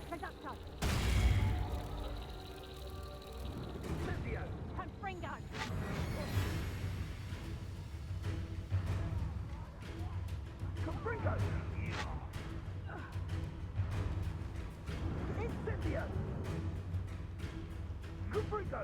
Reducto. Incendio. Confringo. Confringo. Incendio. Confringo.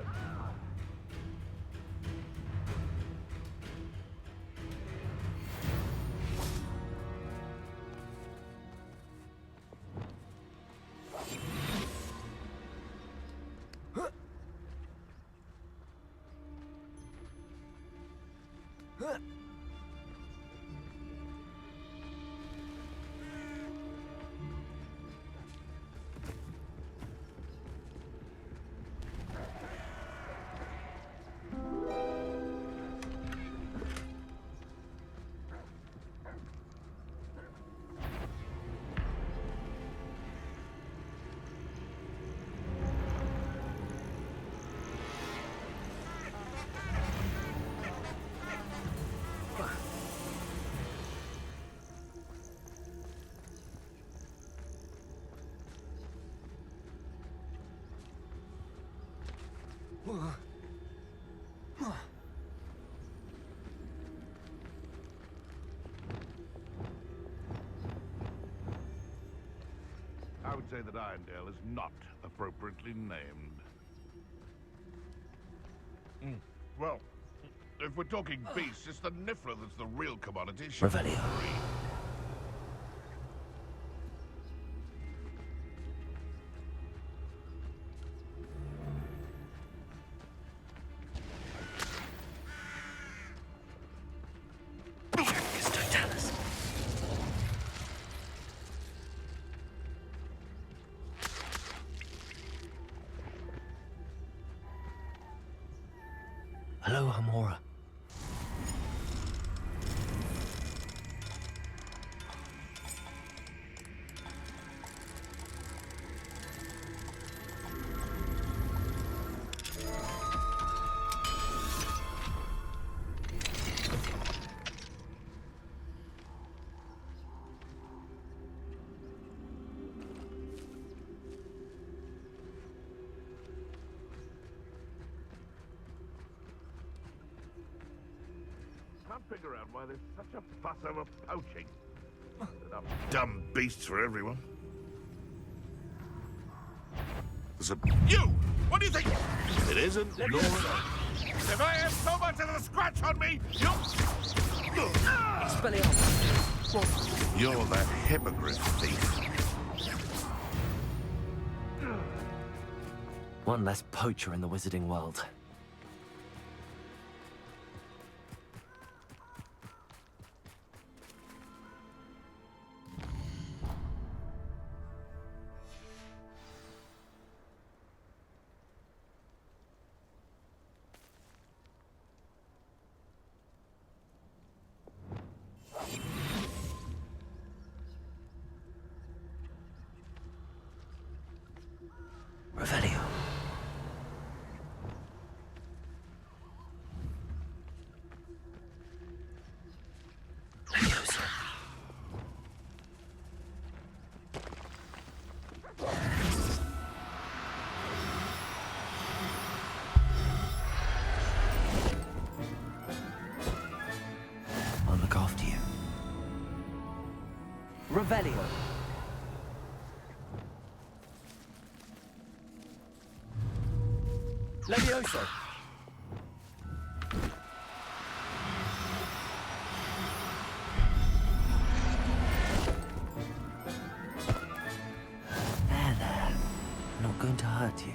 I would say that Irondale is not appropriately named. Well, if we're talking beasts, it's the Niffler that's the real commodity. Revelio. Hello, Hamora. Can't figure out why there's such a fuss over poaching. Enough dumb beasts for everyone. There's a... You! What do you think? It isn't Laura. If I have so much as a scratch on me, you're that hippogriff thief. One less poacher in the wizarding world. Revelio. Leviosa. I'll look after you. Revelio. Levioso. There. Not going to hurt you.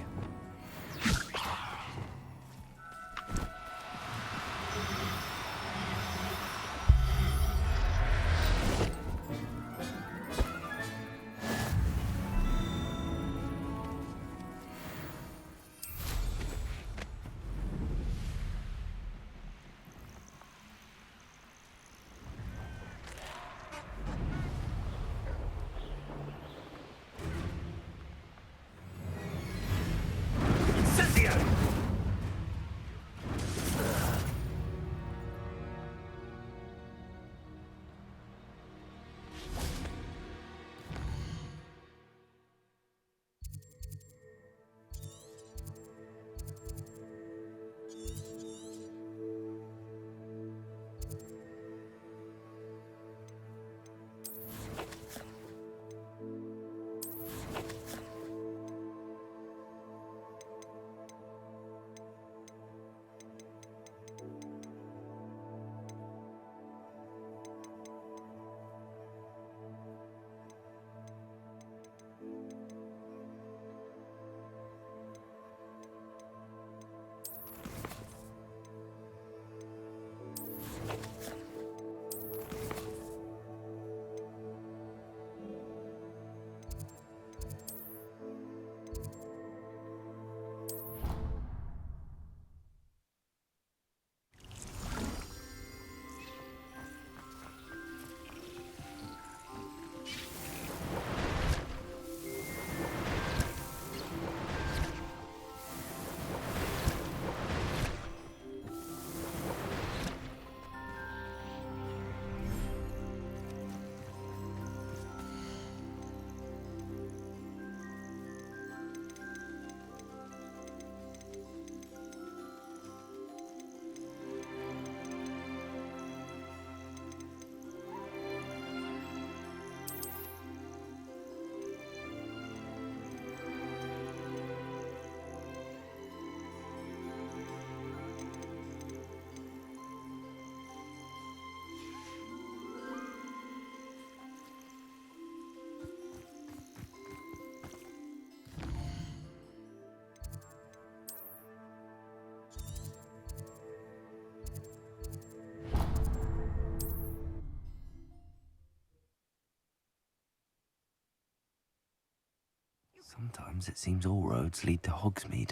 Sometimes it seems all roads lead to Hogsmeade.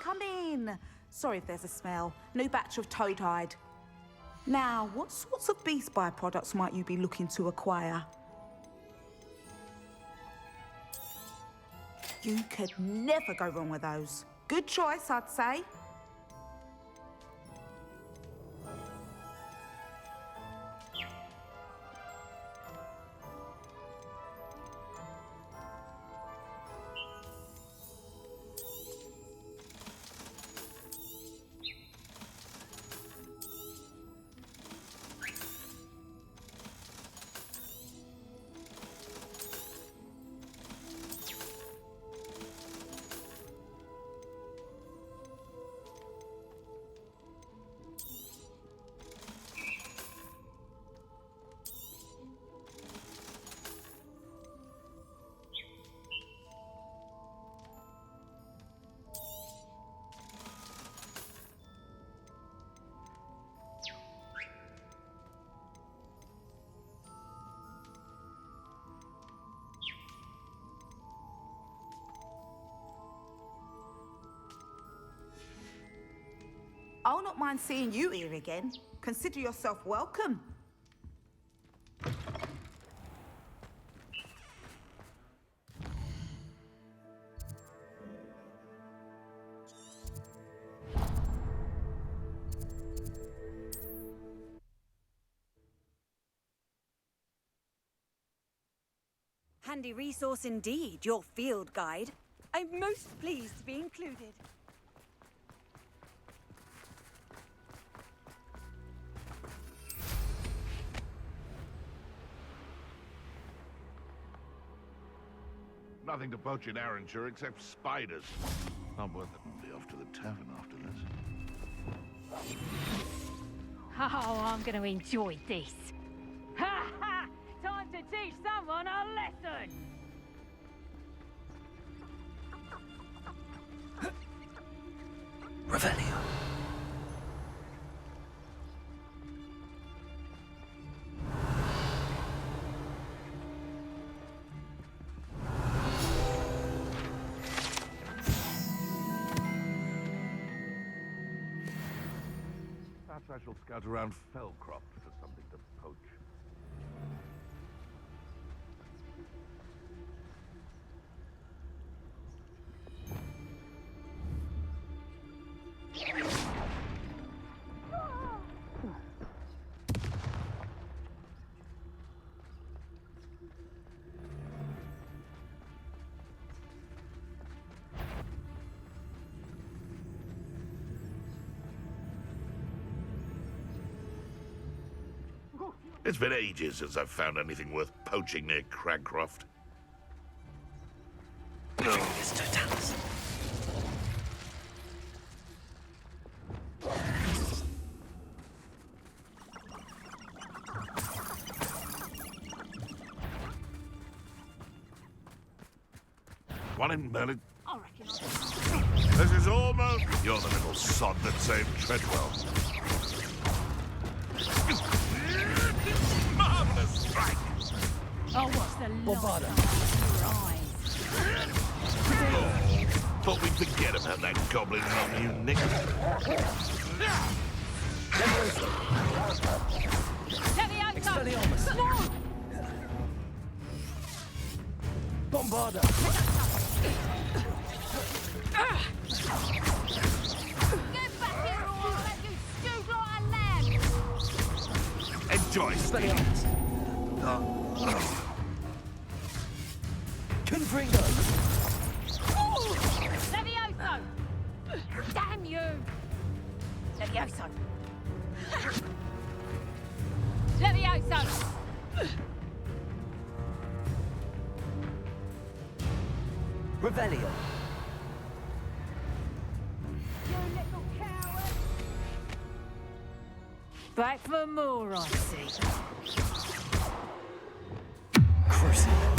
Come in. Sorry if there's a smell. New batch of toad hide. Now, what sorts of beast byproducts might you be looking to acquire? You could never go wrong with those. Good choice, I'd say. I'll not mind seeing you here again. Consider yourself welcome. Handy resource indeed, your field guide. I'm most pleased to be included. Nothing to poach in Arranshire except spiders. Not worth it. Be off to the tavern after this. Oh, I'm going to enjoy this. Ha ha! Time to teach someone a lesson! Revelio. Perhaps I shall scout around Fellcroft for something to poach. It's been ages since I've found anything worth poaching near Cragcroft. It's Totalis. One in Merlin. I reckon This is almost... You're the little sod that saved Treadwell. Marvelous strike! Oh, what's the light in your eyes? Oh, thought we'd forget about that goblin on you, Nick. Leviosa! No! Bombarda! Get back here or I'll let you stew like a lamb! Enjoy, Steve. Confringo! Levioso! Damn you! Levioso! Levioso! Revelio! You little coward! Back for more, I see. Crucible!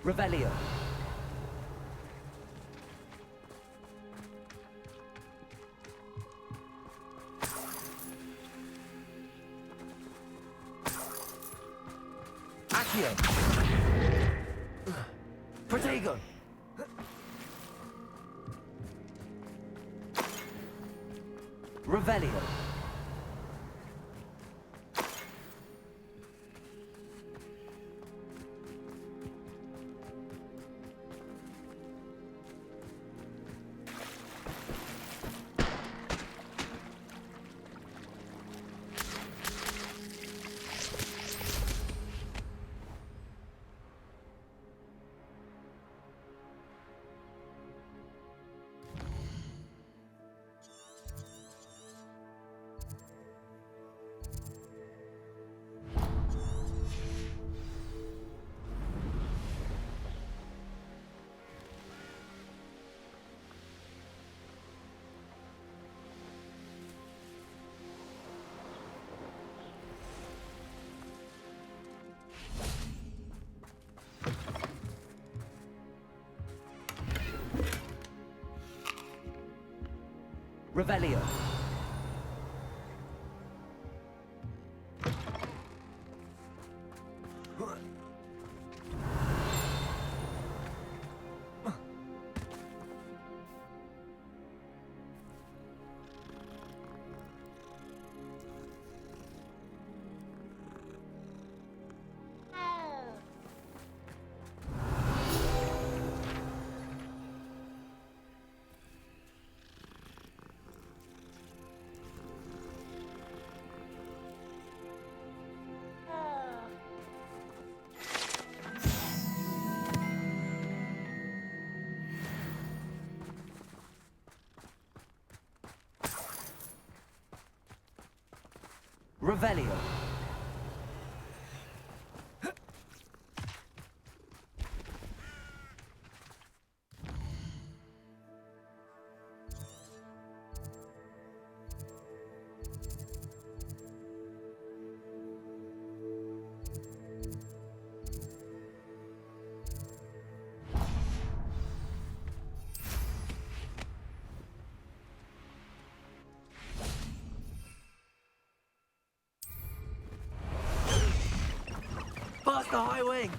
Revelio. Accio. Protego. Revelio. Revelio. Revelio. Past the high wing.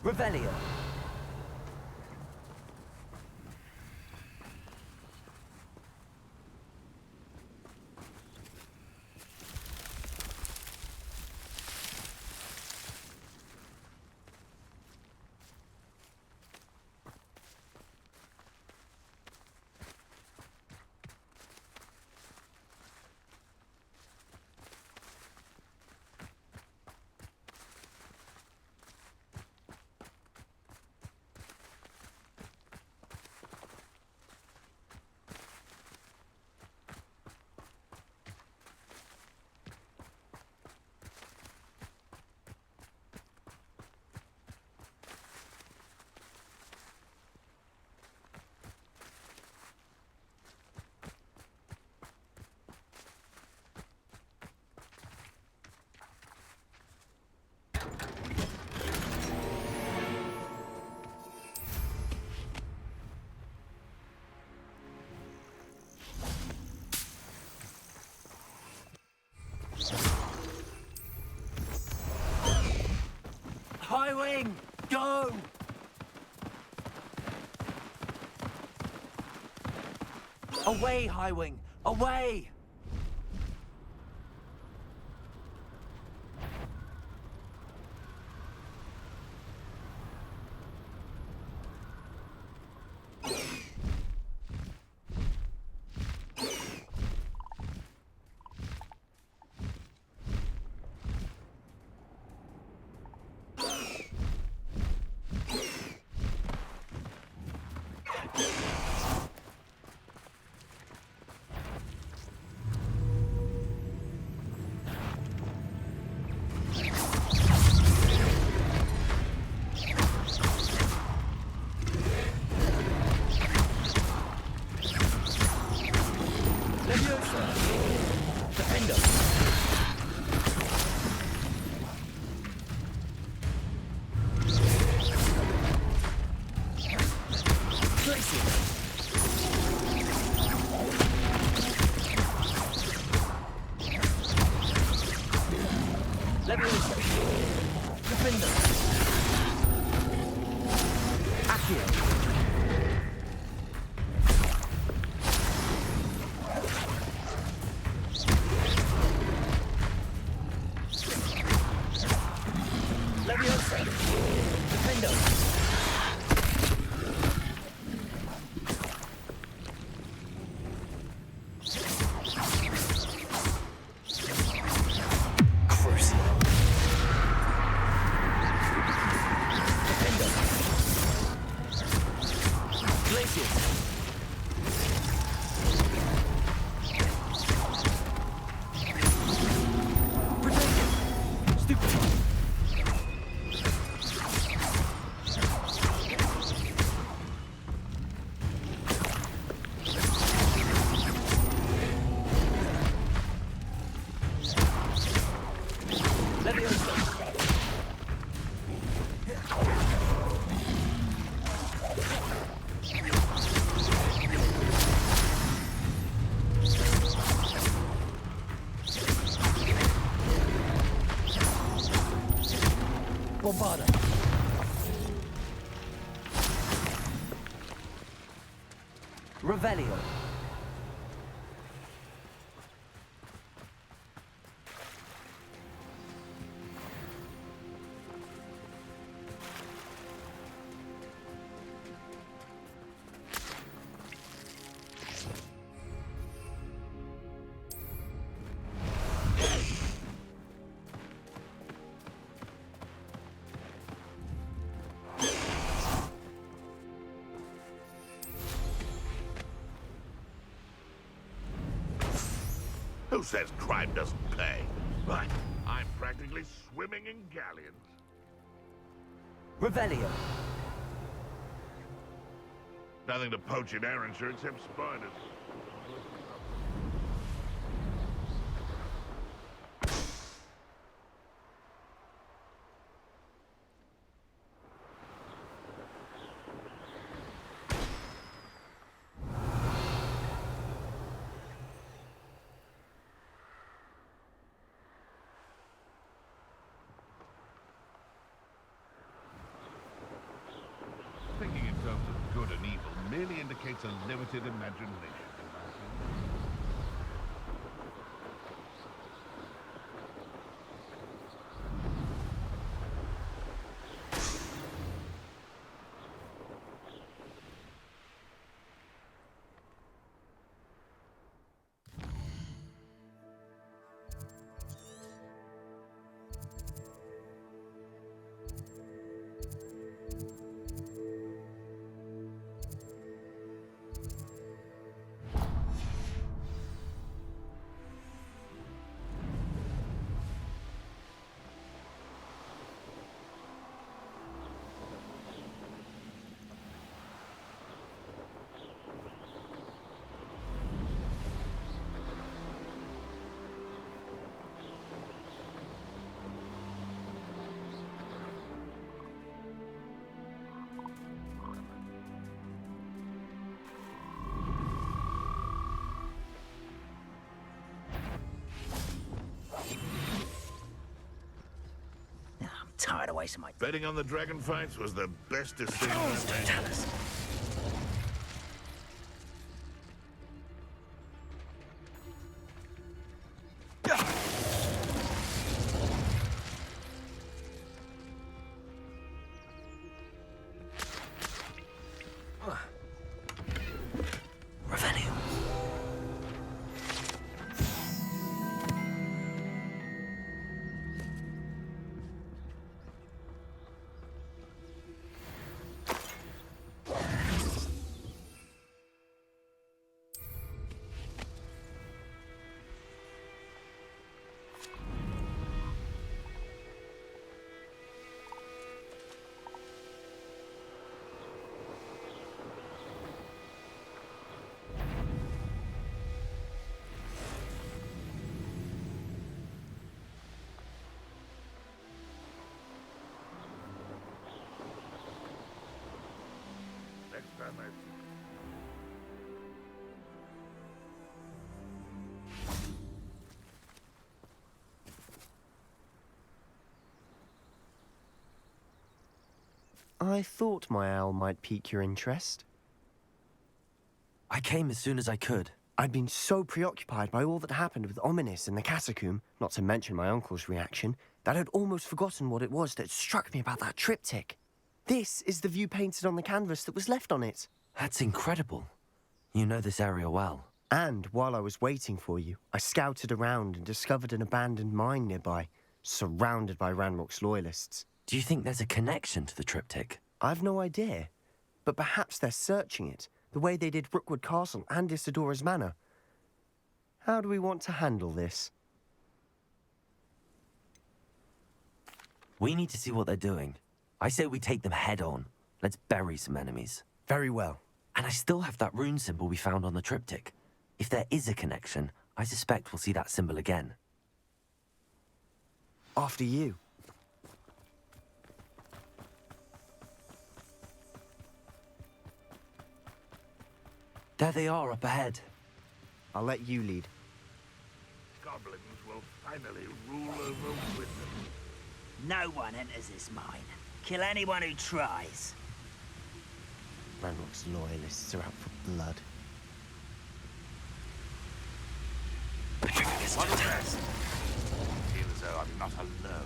Revelio. high wing! Go! Away, high wing! Away! Revelio. Who says crime doesn't pay? But I'm practically swimming in galleons. Revelio. Nothing to poach in Arrowshire except spiders. Thinking in terms of good and evil merely indicates a limited imagination. tired of wasting my... Betting on the dragon fights was the best decision I made. Tell us. Revelio. Next time I... I thought my owl might pique your interest. I came as soon as I could. I'd been so preoccupied by all that happened with Ominis and the catacomb, not to mention my uncle's reaction, that I'd almost forgotten what it was that struck me about that triptych. This is the view painted on the canvas that was left on it. That's incredible. You know this area well. And while I was waiting for you, I scouted around and discovered an abandoned mine nearby, surrounded by Ranrock's loyalists. Do you think there's a connection to the triptych? I've no idea, but perhaps they're searching it, the way they did Rookwood Castle and Isidora's Manor. How do we want to handle this? We need to see what they're doing. I say we take them head on. Let's bury some enemies. Very well. And I still have that rune symbol we found on the triptych. If there is a connection, I suspect we'll see that symbol again. After you. There they are up ahead. I'll let you lead. Goblins will finally rule over wisdom. No one enters this mine. Kill anyone who tries. Ranrock's loyalists are out for blood. What a rest! Feel as though I'm not alone.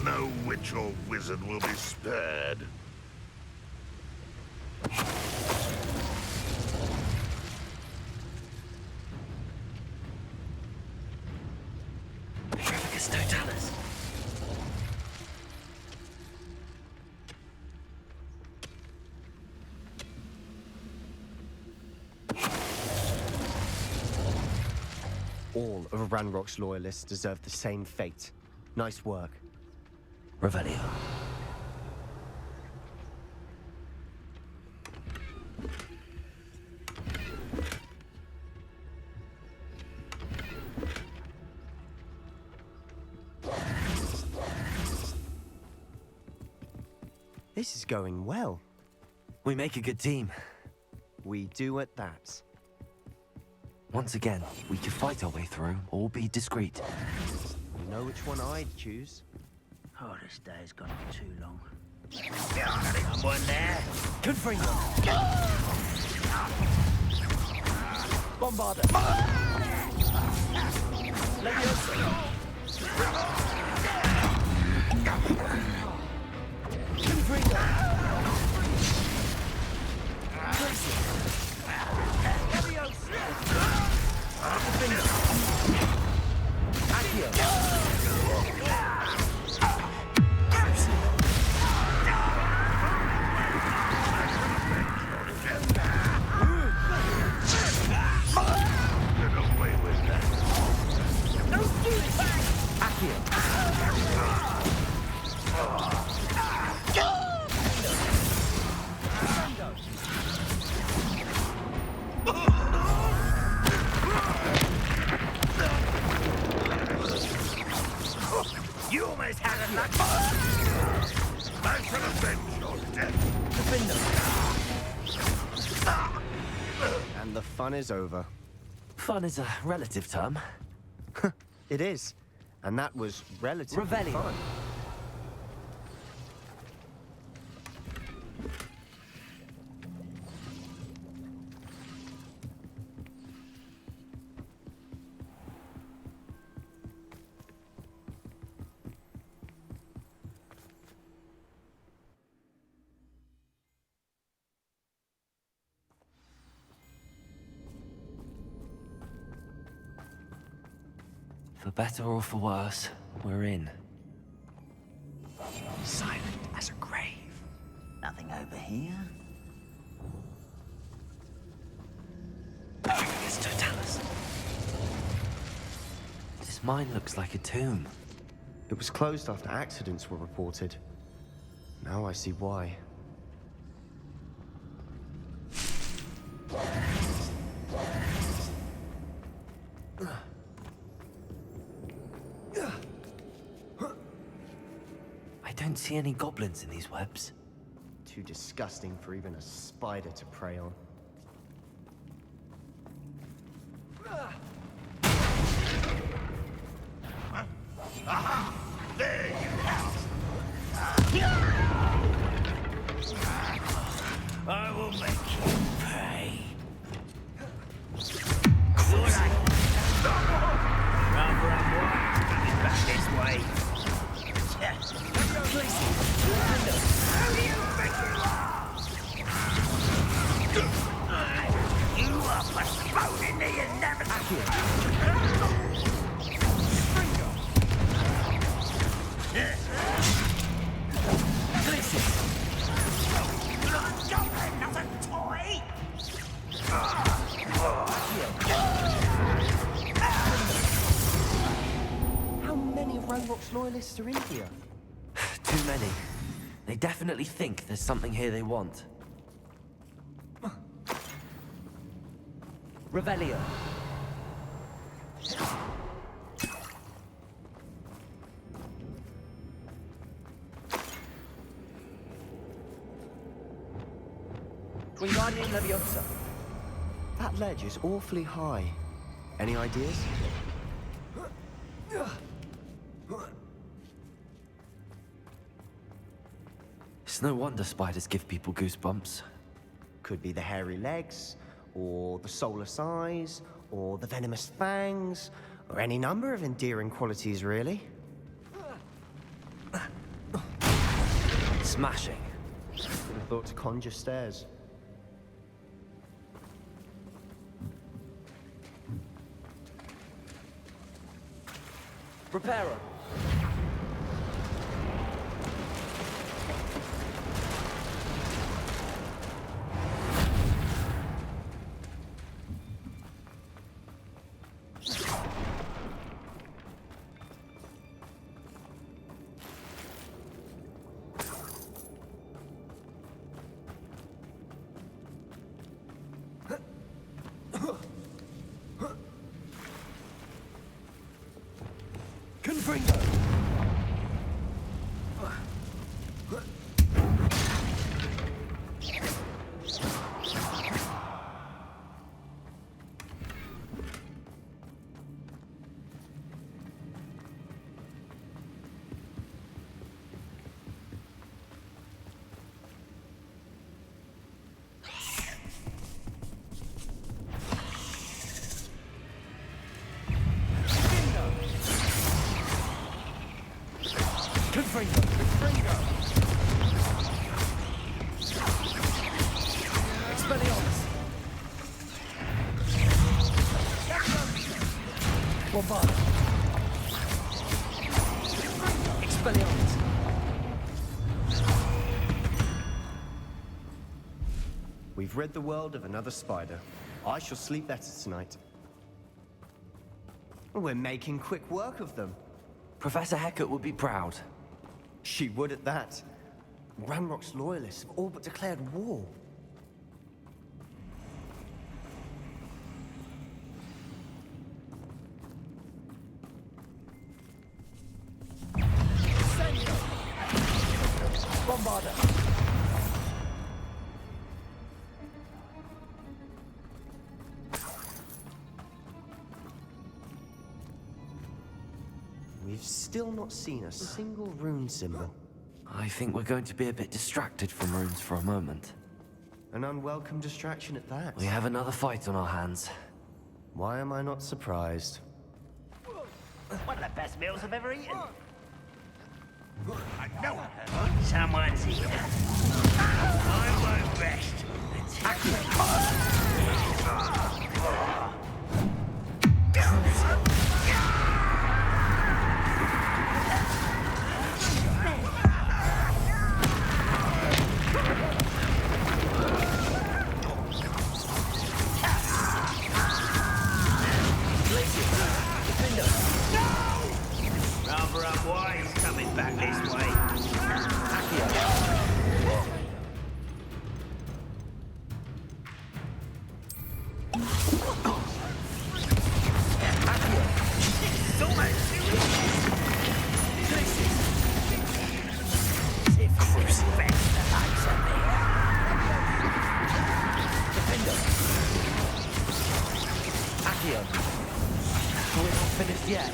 No witch or wizard will be spared. Petrificus totalis. All of Ranrock's loyalists deserve the same fate. Nice work. Revelio. This is going well. We make a good team. We do at that. Once again, we can fight our way through or be discreet. You know which one I'd choose? Oh, this day's gone on too long. Someone there? Confringo! Bombarder! You almost had enough. I shall avenge your death. And the fun is over. Fun is a relative term. It is. And that was relatively Revelio. fun. For better or for worse, we're in. Silent as a grave. Nothing over here. It's Totalis. This mine looks like a tomb. It was closed after accidents were reported. Now I see why. I don't see any goblins in these webs. Too disgusting for even a spider to prey on. There you I will make you pay. Rather unwise coming back this way. Who do you think you are? You are postponing the inevitable. Not a toy. How many of Ranrock's loyalists are in here? Too many. They definitely think there's something here they want. Revelio. Wingardium Leviosa. That ledge is awfully high. Any ideas? It's no wonder spiders give people goosebumps. Could be the hairy legs, or the soulless eyes, or the venomous fangs, or any number of endearing qualities, really. Smashing. Would have thought to conjure stairs. Reparo. Confringo! We've rid the world of another spider. I shall sleep better tonight. We're making quick work of them. Professor Hecat would be proud. She would at that. Ranrock's loyalists have all but declared war. harder. We've still not seen a single rune symbol. I think we're going to be a bit distracted from runes for a moment. An unwelcome distraction at that. We have another fight on our hands. Why am I not surprised? One of the best meals I've ever eaten. I know it. Someone's here. I won't rest. Rather unwise coming back this way. We're not finished yet.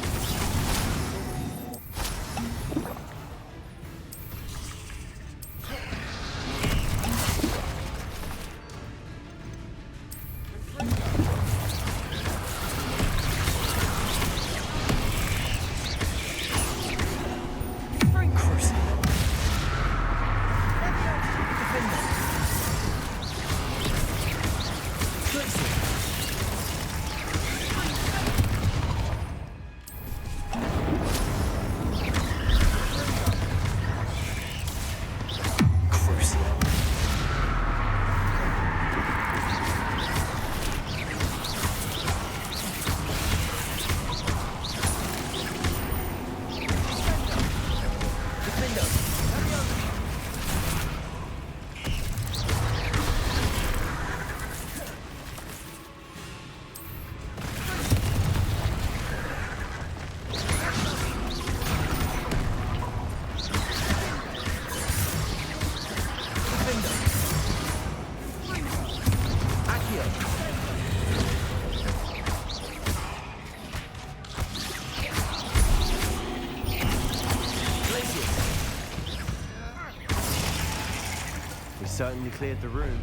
Certainly cleared the room.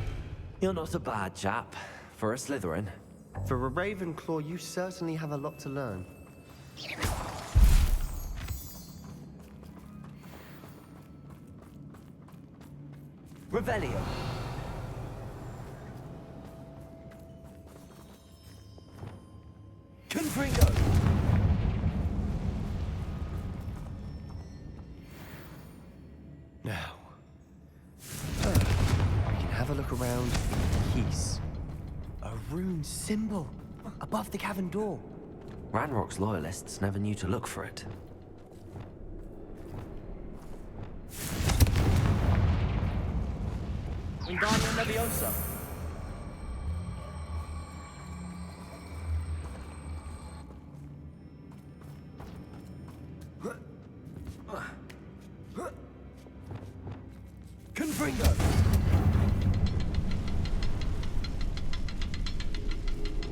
You're not a bad chap for a Slytherin. For a Ravenclaw, you certainly have a lot to learn. Revelio. Confringo. Now, we can have a look around in peace. A rune symbol above the cavern door. Ranrock's loyalists never knew to look for it. Wingardium Leviosa. Confringo.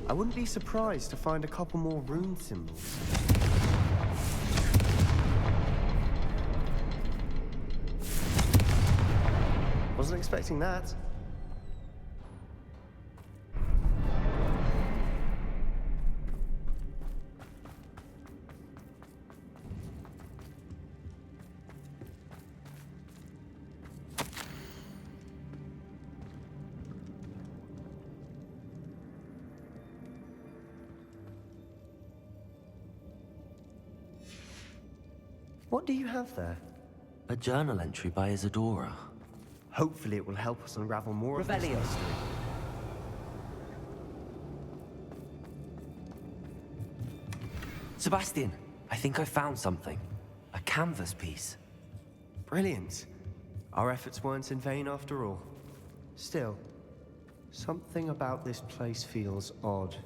I wouldn't be surprised to find a couple more rune symbols. Wasn't expecting that. What do you have there? A journal entry by Isadora. Hopefully it will help us unravel more of this Revelio. mystery. Sebastian, I think I found something. A canvas piece. Brilliant. Our efforts weren't in vain after all. Still, something about this place feels odd.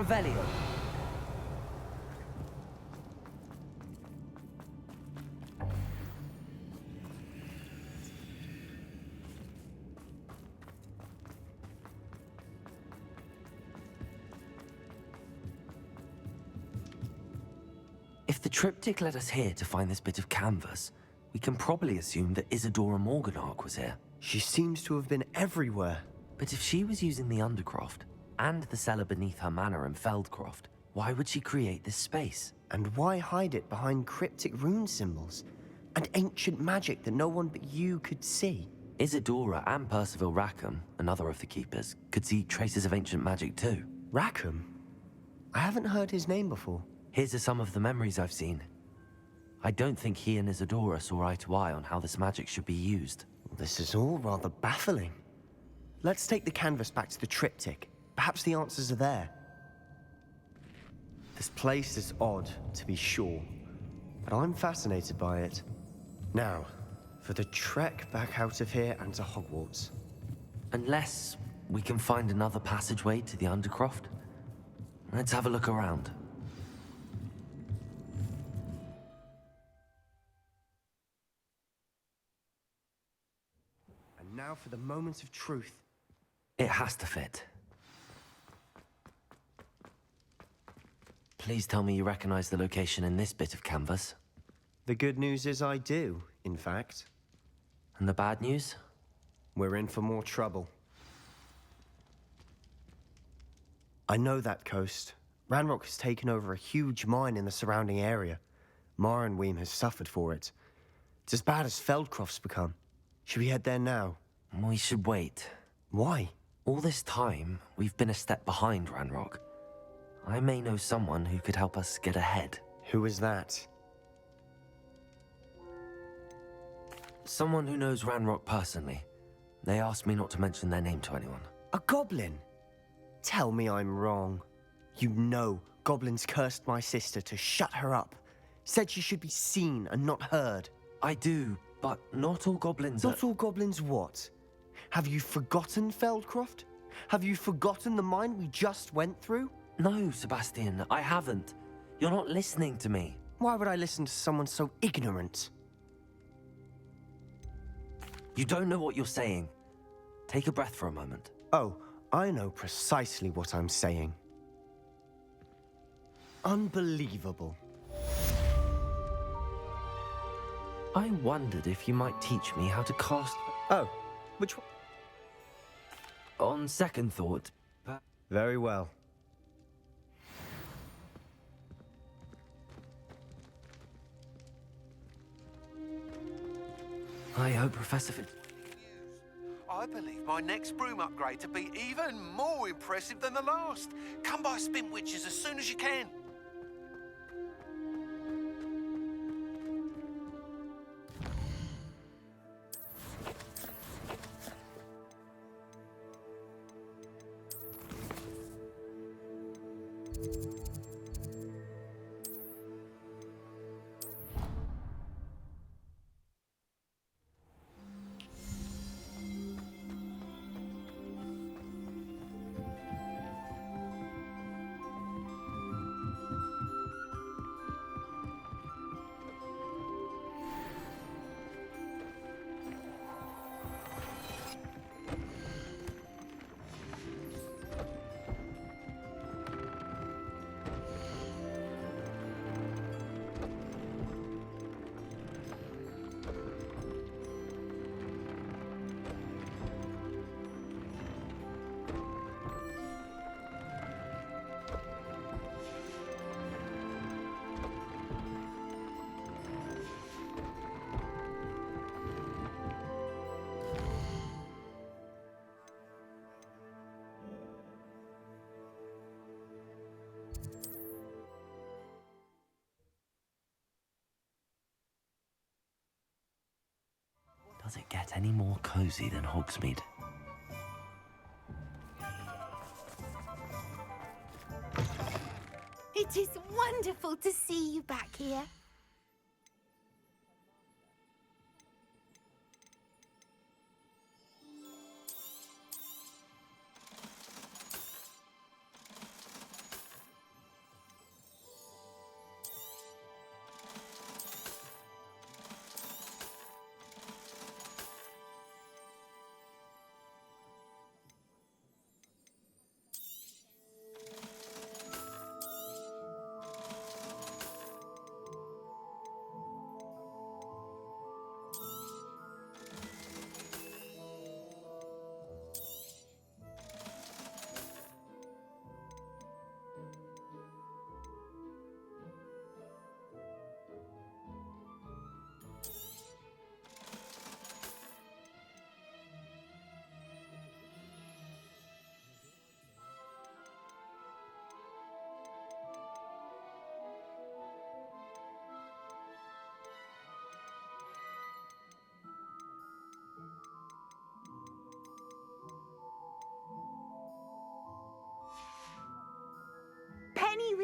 Revelio. If the triptych led us here to find this bit of canvas, we can probably assume that Isadora Morganach was here. She seems to have been everywhere. But if she was using the Undercroft, and the cellar beneath her manor in Feldcroft, why would she create this space? And why hide it behind cryptic rune symbols? And ancient magic that no one but you could see? Isadora and Percival Rackham, another of the Keepers, could see traces of ancient magic too. Rackham? I haven't heard his name before. Here's are some of the memories I've seen. I don't think he and Isadora saw eye to eye on how this magic should be used. This is all rather baffling. Let's take the canvas back to the triptych. Perhaps the answers are there. This place is odd, to be sure, but I'm fascinated by it. Now, for the trek back out of here and to Hogwarts. Unless we can find another passageway to the Undercroft. Let's have a look around. And now for the moment of truth. It has to fit. Please tell me you recognize the location in this bit of canvas. The good news is I do, in fact. And the bad news? We're in for more trouble. I know that coast. Ranrock has taken over a huge mine in the surrounding area. Marrenweem has suffered for it. It's as bad as Feldcroft's become. Should we head there now? We should wait. Why? All this time, we've been a step behind Ranrock. I may know someone who could help us get ahead. Who is that? Someone who knows Ranrock personally. They asked me not to mention their name to anyone. A goblin? Tell me I'm wrong. You know goblins cursed my sister to shut her up. Said she should be seen and not heard. I do, but not all goblins Not all goblins what? Have you forgotten Feldcroft? Have you forgotten the mine we just went through? No, Sebastian, I haven't. You're not listening to me. Why would I listen to someone so ignorant? You don't know what you're saying. Take a breath for a moment. Oh, I know precisely what I'm saying. Unbelievable. I wondered if you might teach me how to cast... Oh, which one? On second thought... Very well. I hope Professor I believe my next broom upgrade to be even more impressive than the last. Come by Spin Witches as soon as you can. Does it get any more cozy than Hogsmeade? It is wonderful to see you back here.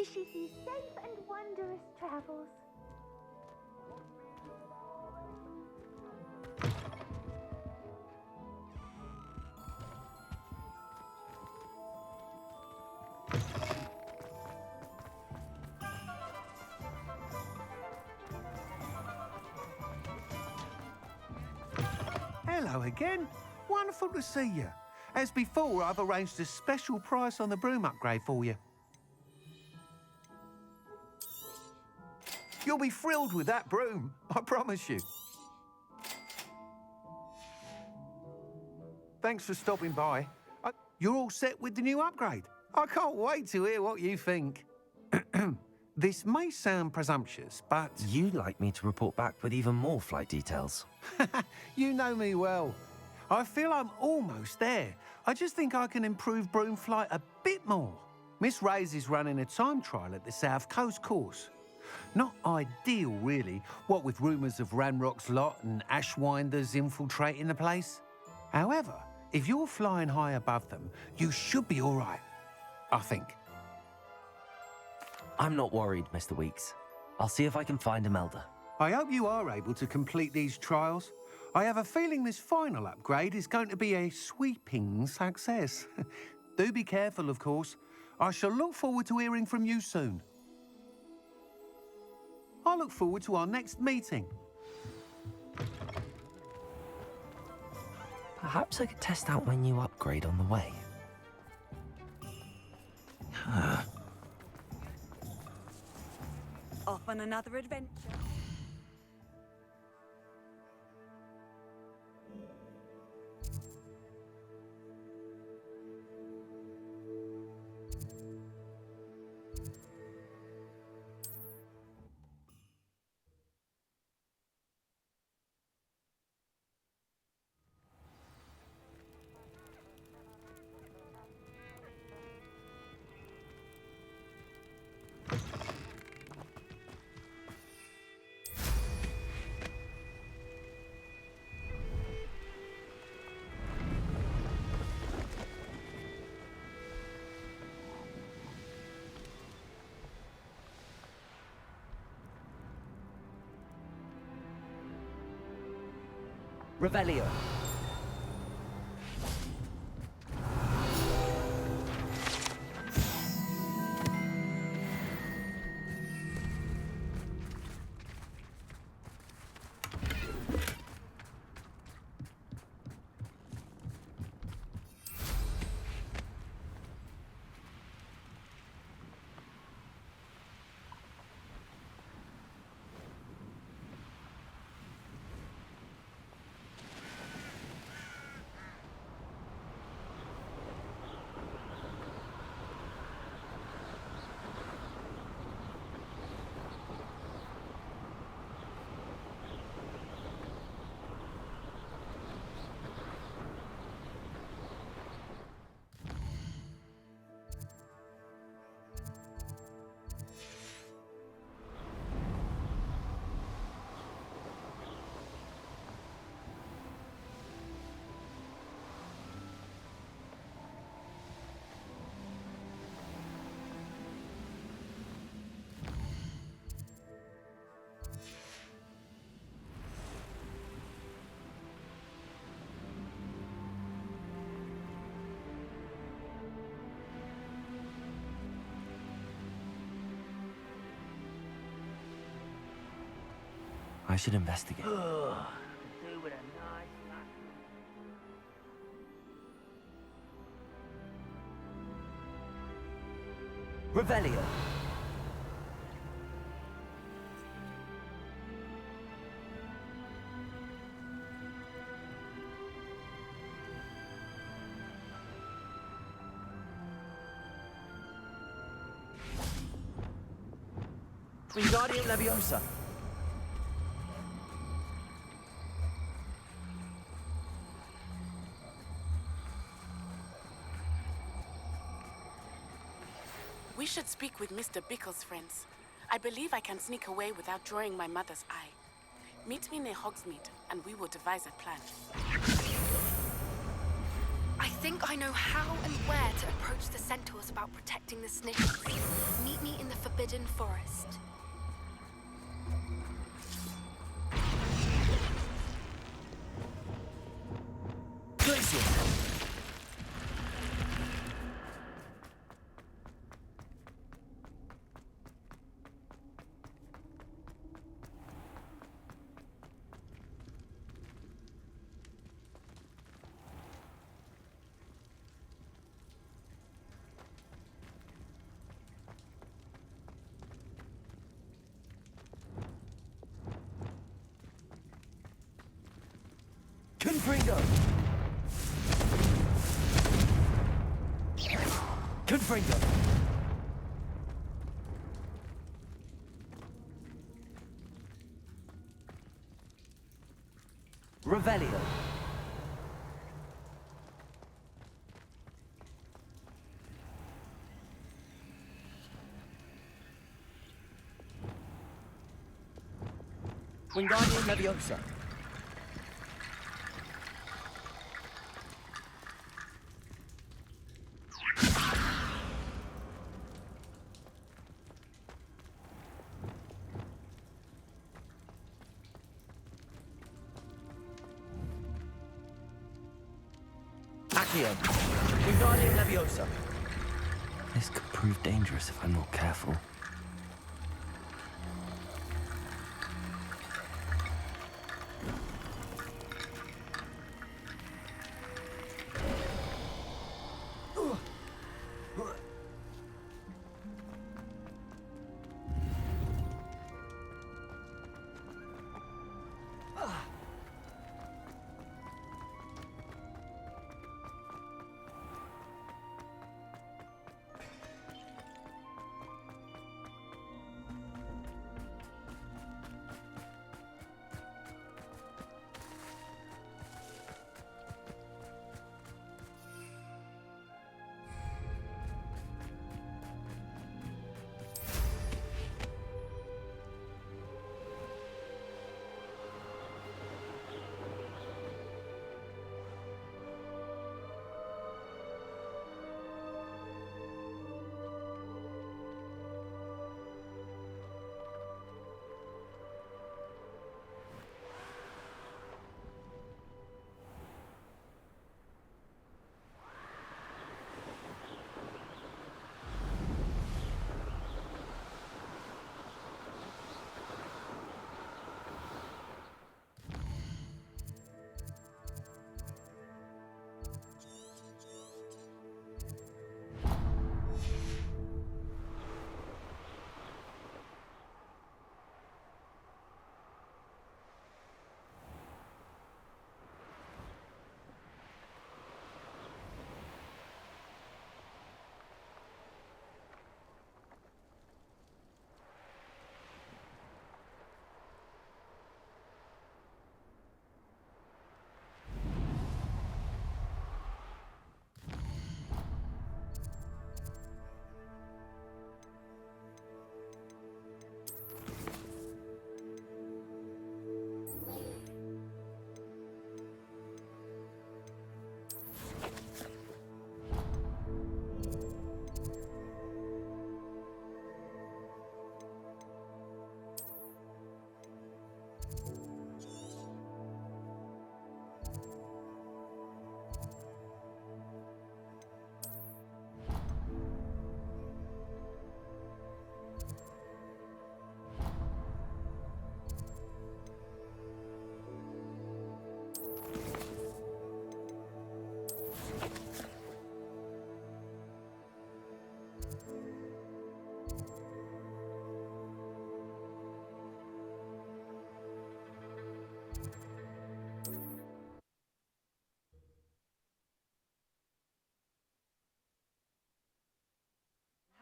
wishes you safe and wondrous travels. Hello again. Wonderful to see you. As before, I've arranged a special price on the broom upgrade for you. You'll be thrilled with that broom, I promise you. Thanks for stopping by. You're all set with the new upgrade. I can't wait to hear what you think. This may sound presumptuous, but... You'd like me to report back with even more flight details. You know me well. I feel I'm almost there. I just think I can improve broom flight a bit more. Miss Ray's is running a time trial at the South Coast course. Not ideal, really, what with rumours of Ranrock's lot and Ashwinders infiltrating the place. However, if you're flying high above them, you should be all right, I think. I'm not worried, Mr. Weeks. I'll see if I can find Imelda. I hope you are able to complete these trials. I have a feeling this final upgrade is going to be a sweeping success. Do be careful, of course. I shall look forward to hearing from you soon. I look forward to our next meeting. Perhaps I could test out my new upgrade on the way. Off on another adventure. Revelio. I should investigate. Do with a nice Revelio. Wingardium Leviosa. We should speak with Mr. Bickle's friends. I believe I can sneak away without drawing my mother's eye. Meet me near Hogsmeade, and we will devise a plan. I think I know how and where to approach the centaurs about protecting the Snickers. Meet me in the Forbidden Forest. Confringo! Confringo! Revelio! Wingardium Leviosa! Accio! Wingardium Leviosa! This could prove dangerous if I'm not careful.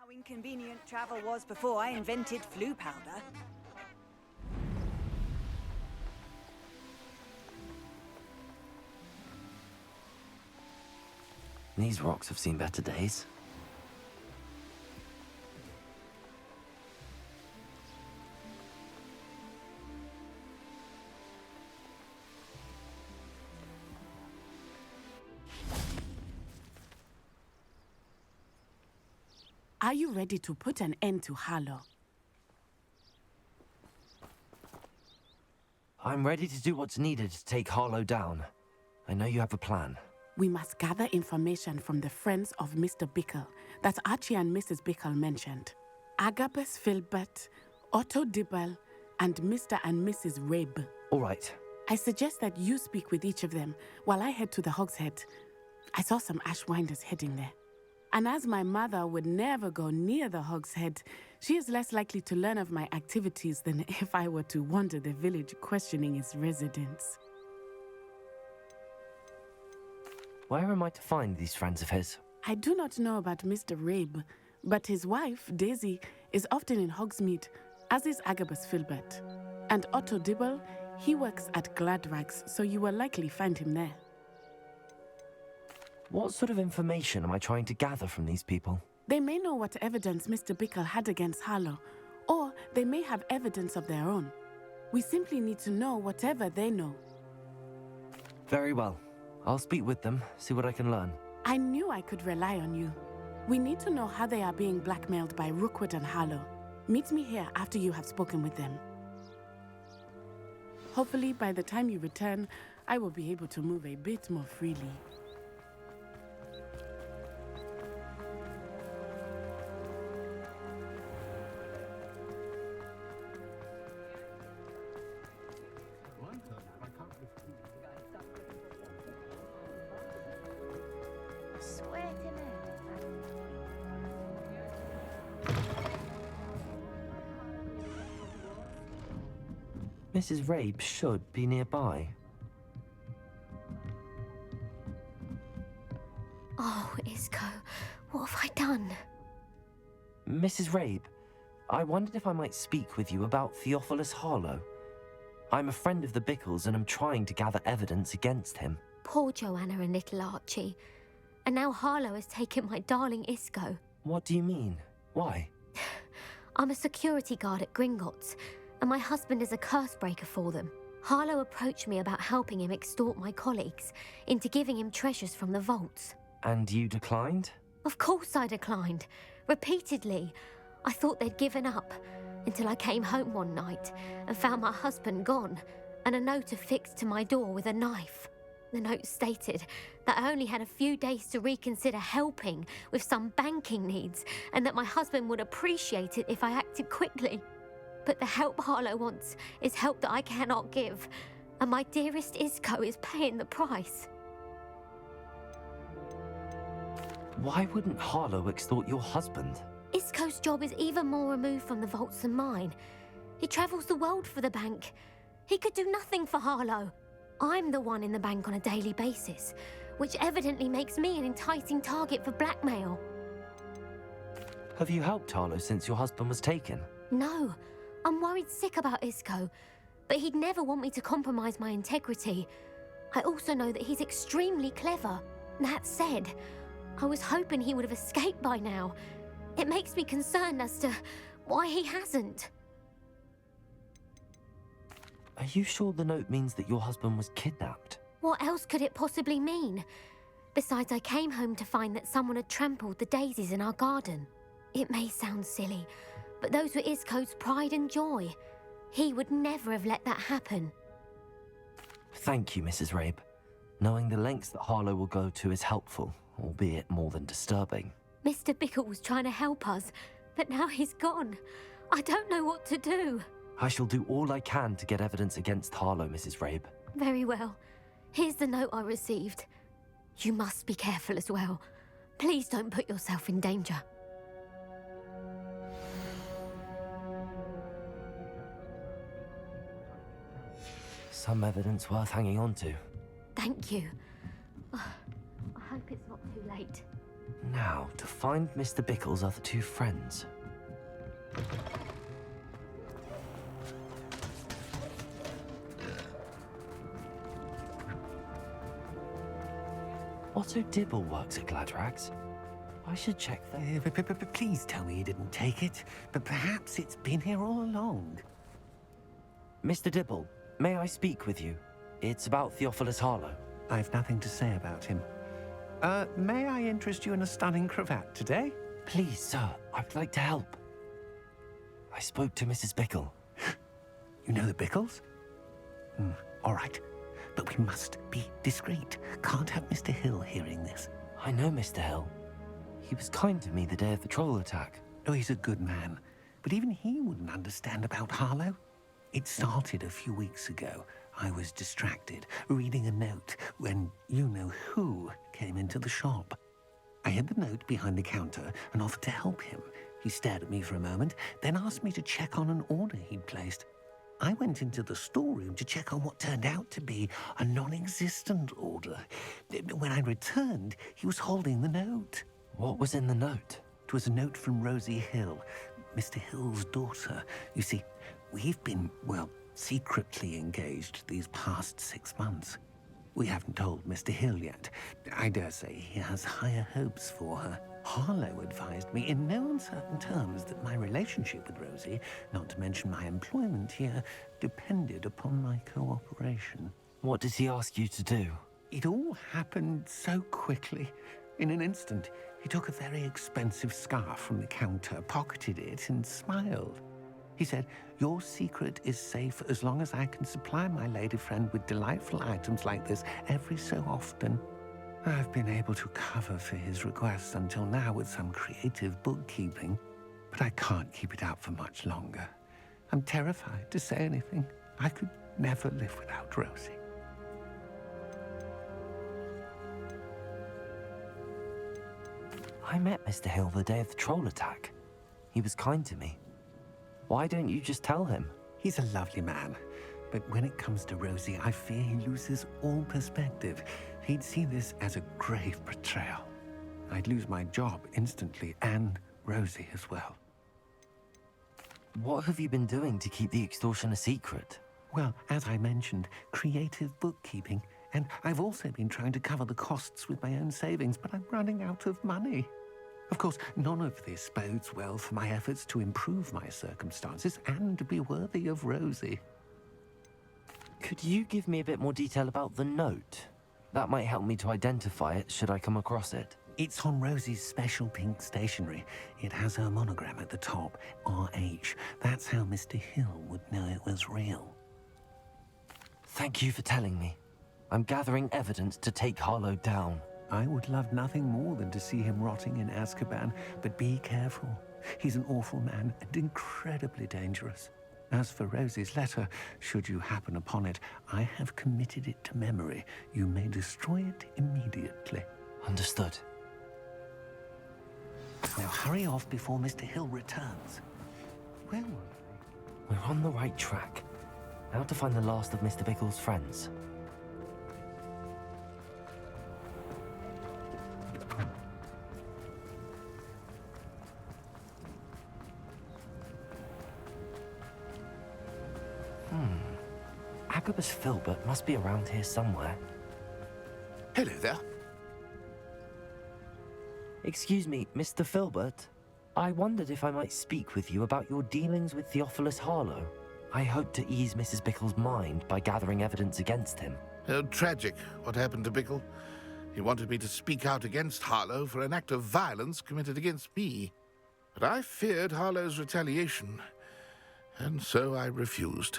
How inconvenient travel was before I invented flu powder. These rocks have seen better days. Are you ready to put an end to Harlow? I'm ready to do what's needed to take Harlow down. I know you have a plan. We must gather information from the friends of Mr. Bickle that Archie and Mrs. Bickle mentioned. Agabus Filbert, Otto Dibble, and Mr. and Mrs. Rabe. All right. I suggest that you speak with each of them while I head to the Hogshead. I saw some Ashwinders heading there. And as my mother would never go near the Hogshead, she is less likely to learn of my activities than if I were to wander the village questioning its residents. Where am I to find these friends of his? I do not know about Mr. Rabe, but his wife, Daisy, is often in Hogsmeade, as is Agabus Filbert. And Otto Dibble, he works at Gladrags, so you will likely find him there. What sort of information am I trying to gather from these people? They may know what evidence Mr. Bickle had against Harlow, or they may have evidence of their own. We simply need to know whatever they know. Very well. I'll speak with them, see what I can learn. I knew I could rely on you. We need to know how they are being blackmailed by Rookwood and Harlow. Meet me here after you have spoken with them. Hopefully, by the time you return, I will be able to move a bit more freely. Mrs. Rabe should be nearby. Oh, Isco, what have I done? Mrs. Rabe, I wondered if I might speak with you about Theophilus Harlow. I'm a friend of the Bickles and I'm trying to gather evidence against him. Poor Joanna and little Archie. And now Harlow has taken my darling Isco. What do you mean? Why? I'm a security guard at Gringotts, and my husband is a curse breaker for them. Harlow approached me about helping him extort my colleagues into giving him treasures from the vaults. And you declined? Of course I declined. Repeatedly. I thought they'd given up, until I came home one night and found my husband gone, and a note affixed to my door with a knife. The note stated that I only had a few days to reconsider helping with some banking needs, and that my husband would appreciate it if I acted quickly. But the help Harlow wants is help that I cannot give, and my dearest Isco is paying the price. Why wouldn't Harlow extort your husband? Isco's job is even more removed from the vaults than mine. He travels the world for the bank. He could do nothing for Harlow. I'm the one in the bank on a daily basis, which evidently makes me an enticing target for blackmail. Have you helped Harlow since your husband was taken? No. I'm worried sick about Isco, but he'd never want me to compromise my integrity. I also know that he's extremely clever. That said, I was hoping he would have escaped by now. It makes me concerned as to why he hasn't. Are you sure the note means that your husband was kidnapped? What else could it possibly mean? Besides, I came home to find that someone had trampled the daisies in our garden. It may sound silly, but those were Isco's pride and joy. He would never have let that happen. Thank you, Mrs. Rabe. Knowing the lengths that Harlow will go to is helpful, albeit more than disturbing. Mr. Bickle was trying to help us, but now he's gone. I don't know what to do. I shall do all I can to get evidence against Harlow, Mrs. Rabe. Very well. Here's the note I received. You must be careful as well. Please don't put yourself in danger. Some evidence worth hanging on to. Thank you. I hope it's not too late. Now, to find Mr. Bickle's other two friends. Otto Dibble works at Gladrags. I should check that. Please tell me you didn't take it, but perhaps it's been here all along. Mr. Dibble, may I speak with you? It's about Theophilus Harlow. I've nothing to say about him. May I interest you in a stunning cravat today? Please, sir. I'd like to help. I spoke to Mrs. Bickle. You know the Bickles? All right. But we must be discreet. Can't have Mr. Hill hearing this. I know Mr. Hill. He was kind to me the day of the troll attack. Oh, he's a good man. But even he wouldn't understand about Harlow. It started a few weeks ago. I was distracted, reading a note, when you-know-who came into the shop. I hid the note behind the counter and offered to help him. He stared at me for a moment, then asked me to check on an order he'd placed. I went into the storeroom to check on what turned out to be a non-existent order. When I returned, he was holding the note. What was in the note? It was a note from Rosie Hill, Mr. Hill's daughter. You see, we've been, well, secretly engaged these past 6 months. We haven't told Mr. Hill yet. I dare say he has higher hopes for her. Harlow advised me in no uncertain terms that my relationship with Rosie, not to mention my employment here, depended upon my cooperation. What did he ask you to do? It all happened so quickly. In an instant, he took a very expensive scarf from the counter, pocketed it, and smiled. He said, "Your secret is safe as long as I can supply my lady friend with delightful items like this every so often." I've been able to cover for his requests until now with some creative bookkeeping, but I can't keep it up for much longer. I'm terrified to say anything. I could never live without Rosie. I met Mr. Hill the day of the troll attack. He was kind to me. Why don't you just tell him? He's a lovely man, but when it comes to Rosie, I fear he loses all perspective. He'd see this as a grave betrayal. I'd lose my job instantly, and Rosie as well. What have you been doing to keep the extortion a secret? Well, as I mentioned, creative bookkeeping, and I've also been trying to cover the costs with my own savings, but I'm running out of money. Of course, none of this bodes well for my efforts to improve my circumstances and to be worthy of Rosie. Could you give me a bit more detail about the note? That might help me to identify it should I come across it. It's on Rosie's special pink stationery. It has her monogram at the top, RH. That's how Mr. Hill would know it was real. Thank you for telling me. I'm gathering evidence to take Harlow down. I would love nothing more than to see him rotting in Azkaban, but be careful. He's an awful man and incredibly dangerous. As for Rosie's letter, should you happen upon it, I have committed it to memory. You may destroy it immediately. Understood. Now hurry off before Mr. Hill returns. Where were we? We're on the right track. Now to find the last of Mr. Bickle's friends. Agabus Filbert must be around here somewhere. Hello there. Excuse me, Mr. Filbert. I wondered if I might speak with you about your dealings with Theophilus Harlow. I hope to ease Mrs. Bickle's mind by gathering evidence against him. Tragic, what happened to Bickle. He wanted me to speak out against Harlow for an act of violence committed against me. But I feared Harlow's retaliation, and so I refused.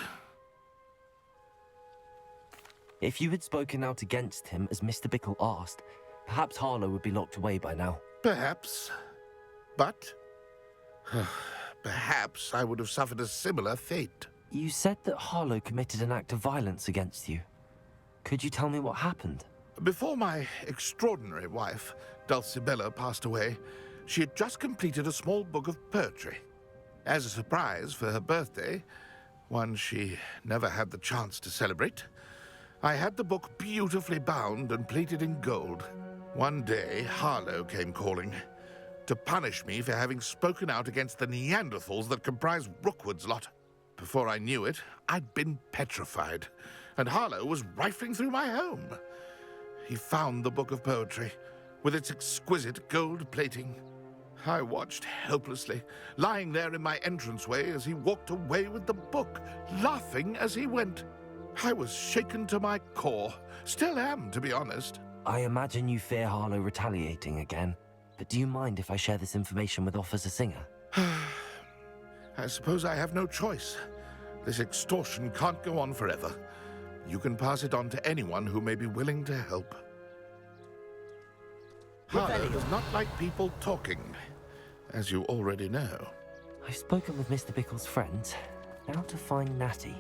If you had spoken out against him as Mr. Bickle asked, perhaps Harlow would be locked away by now. Perhaps. But perhaps I would have suffered a similar fate. You said that Harlow committed an act of violence against you. Could you tell me what happened? Before my extraordinary wife, Dulcibella, passed away, she had just completed a small book of poetry. As a surprise for her birthday, one she never had the chance to celebrate, I had the book beautifully bound and plated in gold. One day, Harlow came calling to punish me for having spoken out against the Neanderthals that comprise Rookwood's lot. Before I knew it, I'd been petrified, and Harlow was rifling through my home. He found the book of poetry, with its exquisite gold plating. I watched helplessly, lying there in my entranceway as he walked away with the book, laughing as he went. I was shaken to my core. Still am, to be honest. I imagine you fear Harlow retaliating again, but do you mind if I share this information with Officer Singer? I suppose I have no choice. This extortion can't go on forever. You can pass it on to anyone who may be willing to help. Harlow does not like people talking, as you already know. I've spoken with Mr. Bickle's friends. Now to find Natty.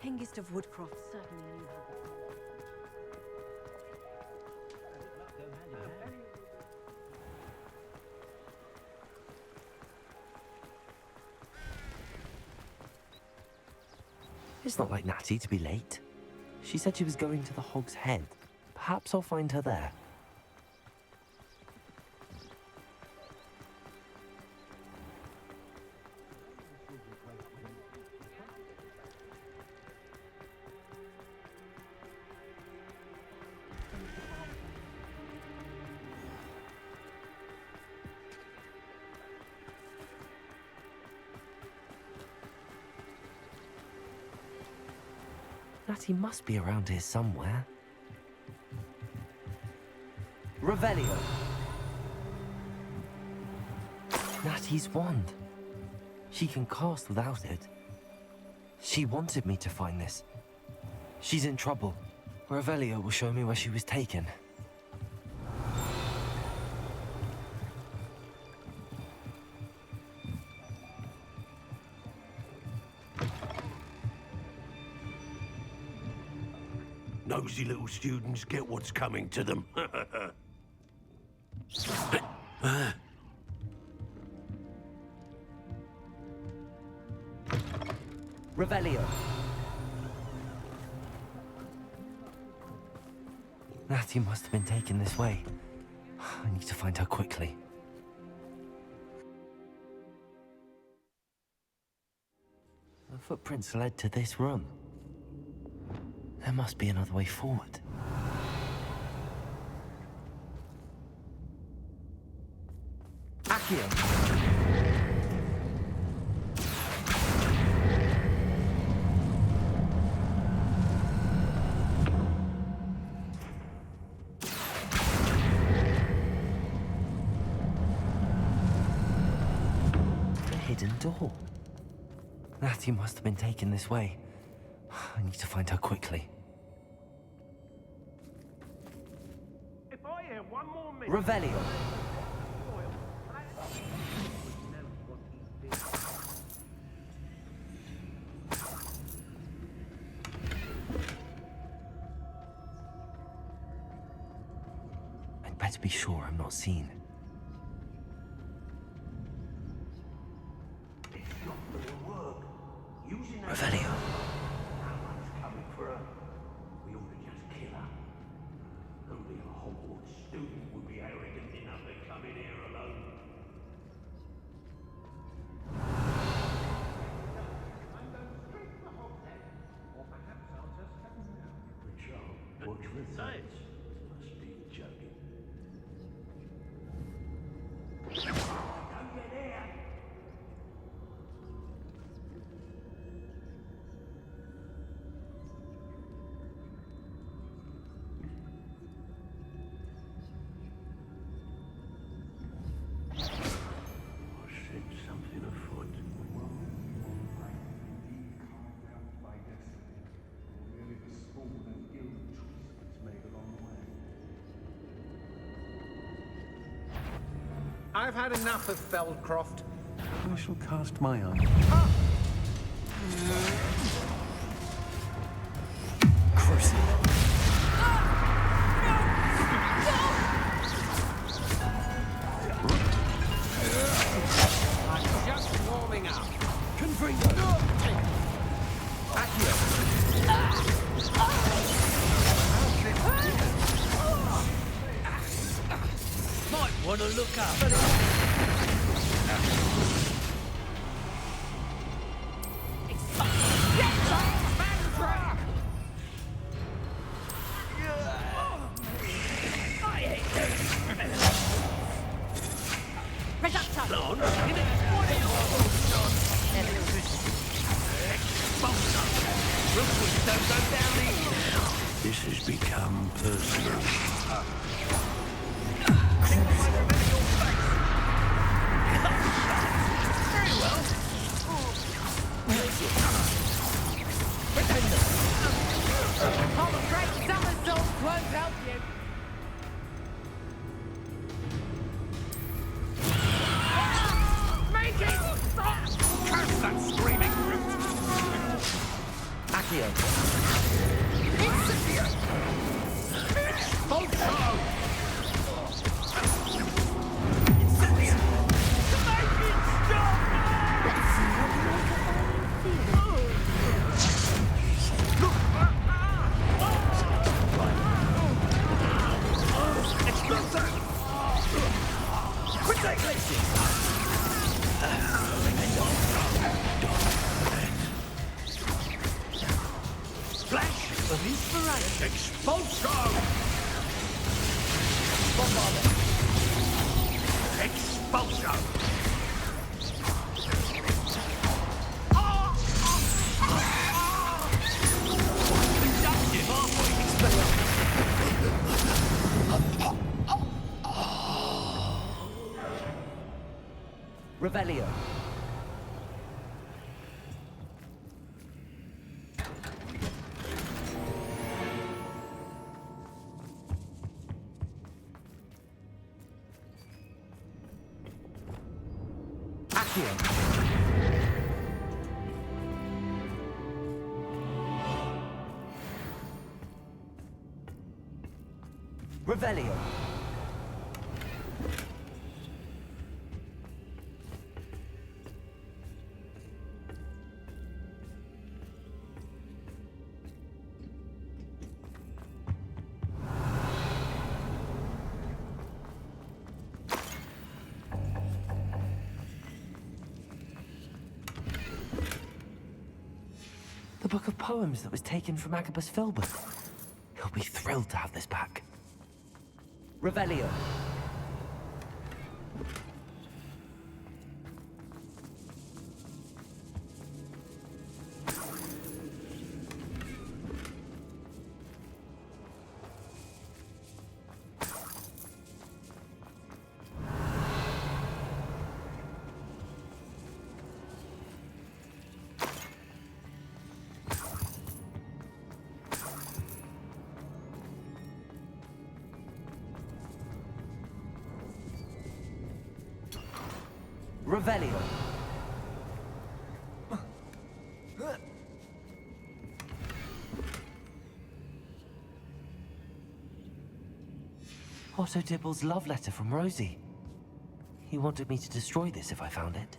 Hengist of Woodcroft certainly knew how to... It's not like Natty to be late. She said she was going to the Hog's Head. Perhaps I'll find her there. Natty must be around here somewhere. Revelio. Natty's wand. She can cast without it. She wanted me to find this. She's in trouble. Revelio will show me where she was taken. Nosy little students get what's coming to them. Revelio. Natty must have been taken this way. I need to find her quickly. The footprints led to this room. There must be another way forward. Accio! A hidden door. Natty must have been taken this way. I need to find her quickly. If I hear one more minute... Revelio. I'd better be sure I'm not seen. Revelio. Coming for her. We ought to just kill her. Only a Hogwarts student would be arrogant enough to come in here alone. Patrol, watch with sights. Must be joking. Don't get there! I've had enough of Feldcroft. I shall cast my eye. I'm just warming up. Confringo! Might want to look up. I hate this! don't go down easy now. This has become personal. Very well. I'm afraid somersaults won't help you. Make it stop! Curse that screaming brute! Accio. Incipio! Expulso! Incipio! Make it stop! Expulso! Protect Lacey! Flash of inspiration. Expulso! Bombardment. Expulso! Conductive Revelio. Revelio. The book of poems that was taken from Agabus Filbert. He'll be thrilled to have this back. Revelio. Revelio. Otto Dibble's love letter from Rosie. He wanted me to destroy this if I found it.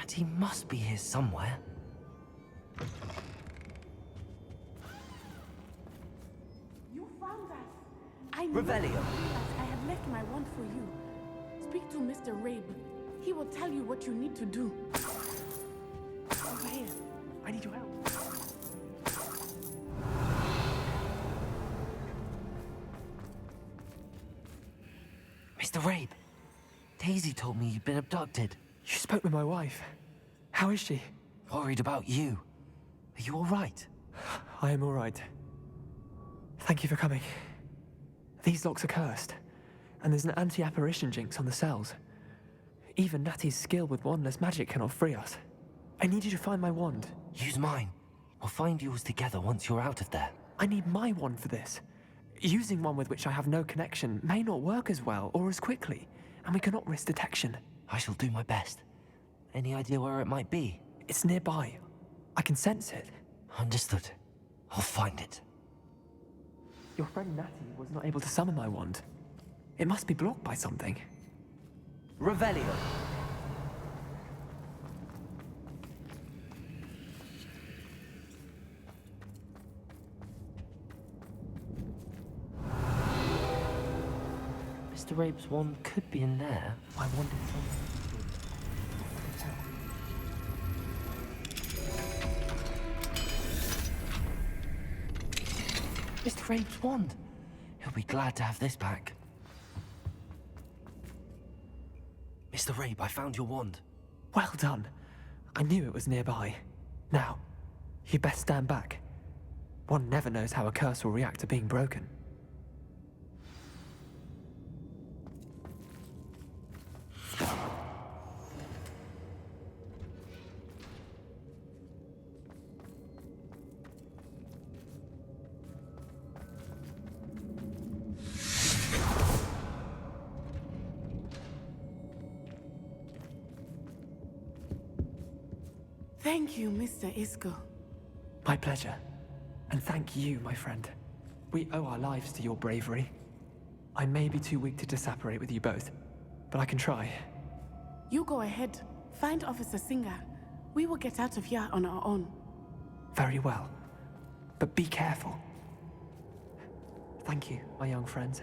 He must be here somewhere. You found us. I Revelio. I have left my wand for you. Speak to Mr. Rabe. He will tell you what you need to do. Over here. I need your help. Mr. Rabe, Daisy told me you'd been abducted. You spoke with my wife. How is she? Worried about you. Are you all right? I am all right. Thank you for coming. These locks are cursed, and there's an anti-apparition jinx on the cells. Even Natty's skill with wandless magic cannot free us. I need you to find my wand. Use mine. We'll find yours together once you're out of there. I need my wand for this. Using one with which I have no connection may not work as well or as quickly, and we cannot risk detection. I shall do my best. Any idea where it might be? It's nearby. I can sense it. Understood. I'll find it. Your friend Natty was not able to summon my wand. It must be blocked by something. Revelio. Mr. Rabe's wand could be in there. I wonder if Mr. Rabe's wand. He'll be glad to have this back. Mr. Rabe, I found your wand. Well done. I knew it was nearby. Now, you best stand back. One never knows how a curse will react to being broken. Thank you, Mr. Isco. My pleasure. And thank you, my friend. We owe our lives to your bravery. I may be too weak to disapparate with you both, but I can try. You go ahead. Find Officer Singer. We will get out of here on our own. Very well. But be careful. Thank you, my young friends.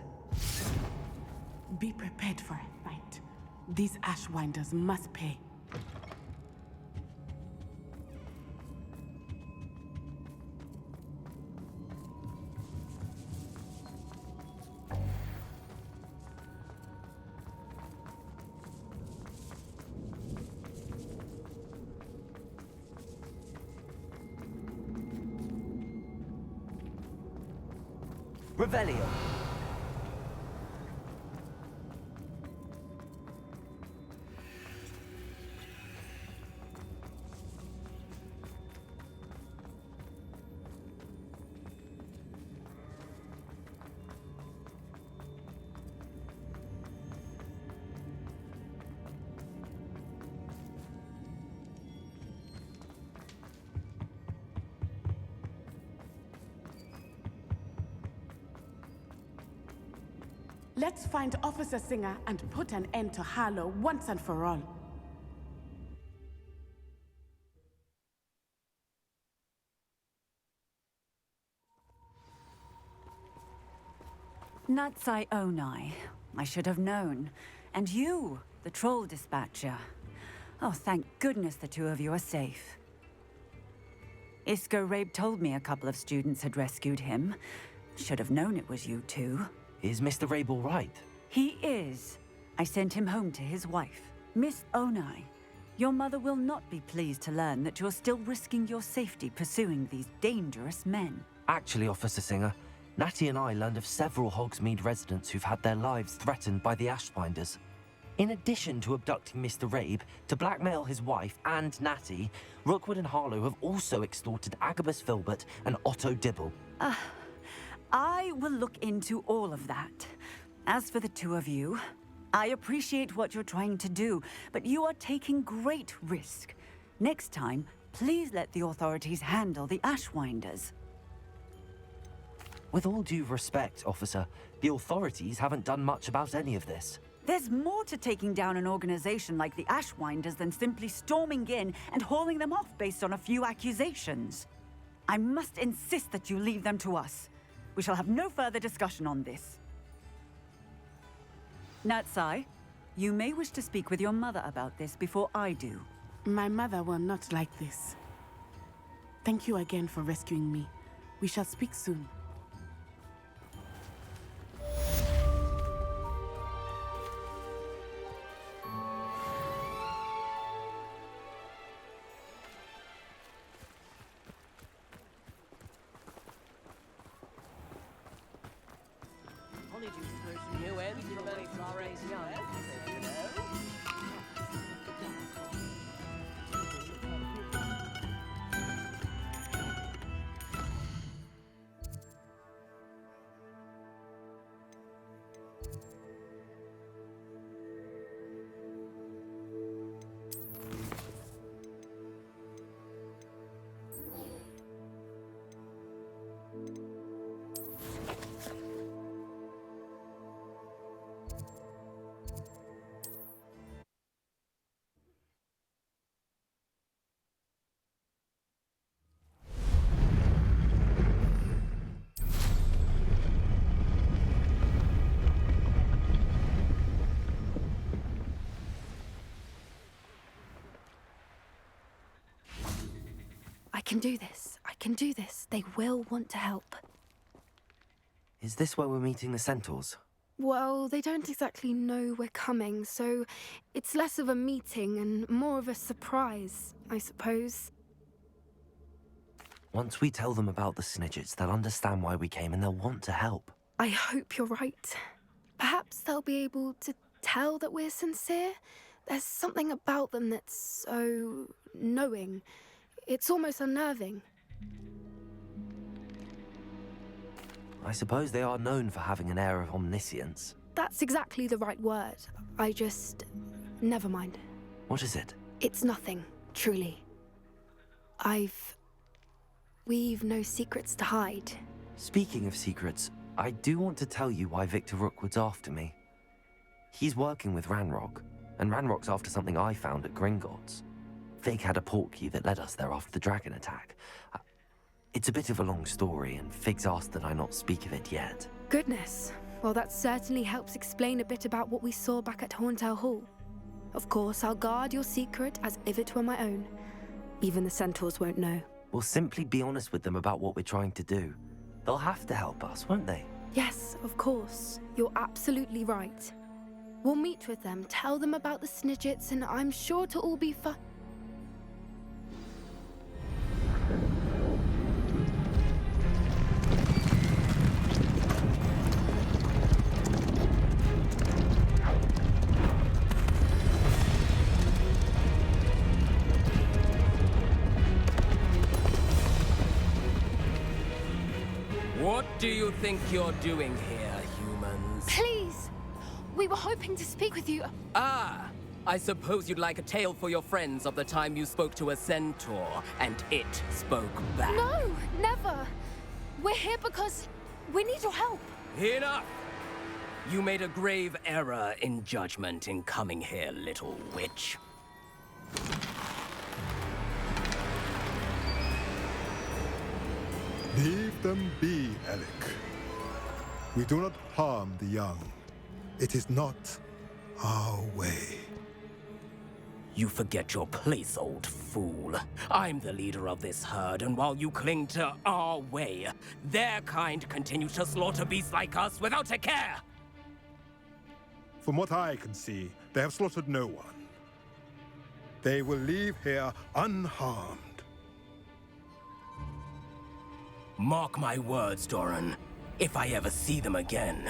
Be prepared for a fight. These Ashwinders must pay. Revelio. Let's find Officer Singer and put an end to Harlow once and for all. Natsai Onai. I should have known. And you, the troll dispatcher. Oh, thank goodness the two of you are safe. Isco Rabe told me a couple of students had rescued him. Should have known it was you two. Is Mr. Rabe all right? He is. I sent him home to his wife. Miss Onai, your mother will not be pleased to learn that you're still risking your safety pursuing these dangerous men. Actually, Officer Singer, Natty and I learned of several Hogsmeade residents who've had their lives threatened by the Ashbinders. In addition to abducting Mr. Rabe to blackmail his wife and Natty, Rookwood and Harlow have also extorted Agabus Filbert and Otto Dibble. I will look into all of that. As for the two of you, I appreciate what you're trying to do, but you are taking great risk. Next time, please let the authorities handle the Ashwinders. With all due respect, officer, the authorities haven't done much about any of this. There's more to taking down an organization like the Ashwinders than simply storming in and hauling them off based on a few accusations. I must insist that you leave them to us. We shall have no further discussion on this. Natsai, you may wish to speak with your mother about this before I do. My mother will not like this. Thank you again for rescuing me. We shall speak soon. I can do this. I can do this. They will want to help. Is this where we're meeting the centaurs? Well, they don't exactly know we're coming, so it's less of a meeting and more of a surprise, I suppose. Once we tell them about the Snidgets, they'll understand why we came and they'll want to help. I hope you're right. Perhaps they'll be able to tell that we're sincere. There's something about them that's so knowing. It's almost unnerving. I suppose they are known for having an air of omniscience. That's exactly the right word. I just... never mind. What is it? It's nothing, truly. We've no secrets to hide. Speaking of secrets, I do want to tell you why Victor Rookwood's after me. He's working with Ranrock, and Ranrock's after something I found at Gringotts. Vig had a portkey that led us there after the dragon attack. It's a bit of a long story, and Fig's asked that I not speak of it yet. Goodness. Well, that certainly helps explain a bit about what we saw back at Horntail Hall. Of course, I'll guard your secret as if it were my own. Even the centaurs won't know. We'll simply be honest with them about what we're trying to do. They'll have to help us, won't they? Yes, of course. You're absolutely right. We'll meet with them, tell them about the Snidgets, and I'm sure it'll all be fun. What do you think you're doing here, humans? Please! We were hoping to speak with you. Ah! I suppose you'd like a tale for your friends of the time you spoke to a centaur, and it spoke back. No, never! We're here because we need your help. Enough! You made a grave error in judgment in coming here, little witch. Leave them be, Alec. We do not harm the young. It is not our way. You forget your place, old fool. I'm the leader of this herd, and while you cling to our way, their kind continue to slaughter beasts like us without a care! From what I can see, they have slaughtered no one. They will leave here unharmed. Mark my words, Doran. If I ever see them again,